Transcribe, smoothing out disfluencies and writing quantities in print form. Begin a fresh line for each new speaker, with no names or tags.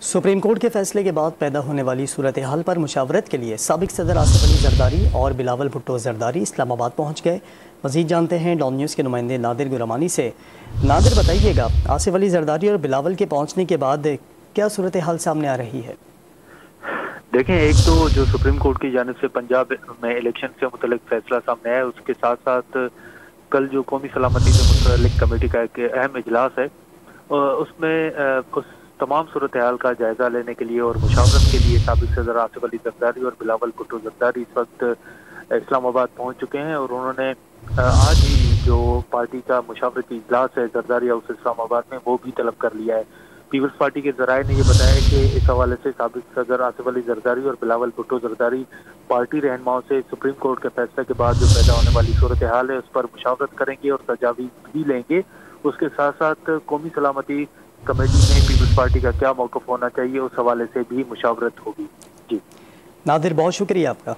Supreme court کے فیصلے کے بعد پیدا ہونے والی صورتحال پر مشاورت کے لیے سابق صدر آصف علی زرداری اور بلاول بھٹو زرداری اسلام آباد پہنچ گئے۔ مزید جانتے ہیں ڈان نیوز کے نمائندے نادر گرامانی سے۔ نادر، بتائیے گا آصف علی زرداری اور بلاول کے پہنچنے کے بعد کیا صورتحال سامنے آ رہی ہے؟
دیکھیں، ایک تو جو سپریم کورٹ کی جانب سے پنجاب میں الیکشن سے متعلق فیصلہ سامنے آیا، اس کے ساتھ ساتھ کل جو قومی سلامتی سے متعلق کمیٹی کا ایک اہم اجلاس ہے، اس میں اس تمام صورتحال کا جائزہ لینے کے لیے اور مشاورت کے لیے سابق صدر آصف علی زرداری اور بلاول بھٹو زرداری اس وقت اسلام آباد پہنچ چکے ہیں، اور انہوں نے آج ہی جو پارٹی کا مشاورتی اجلاس ہے زرداری ہاؤس اسلام آباد میں وہ بھی طلب کر لیا ہے۔ پیپلز پارٹی کے ذرائع نے یہ بتایا کہ اس حوالے سے سابق صدر آصف علی زرداری اور بلاول بھٹو زرداری پارٹی رہنماؤں سے سپریم کورٹ کے فیصلے کے بعد جو پیدا ہونے والی صورتحال ہے اس پر مشاورت کریں گے اور تجاویز بھی لیں گے۔ اس کے ساتھ ساتھ قومی سلامتی کمیٹی میں پیپلز پارٹی کا کیا موقف ہونا چاہیے اس حوالے سے بھی مشاورت ہوگی۔ جی
نادر، بہت شکریہ آپ کا۔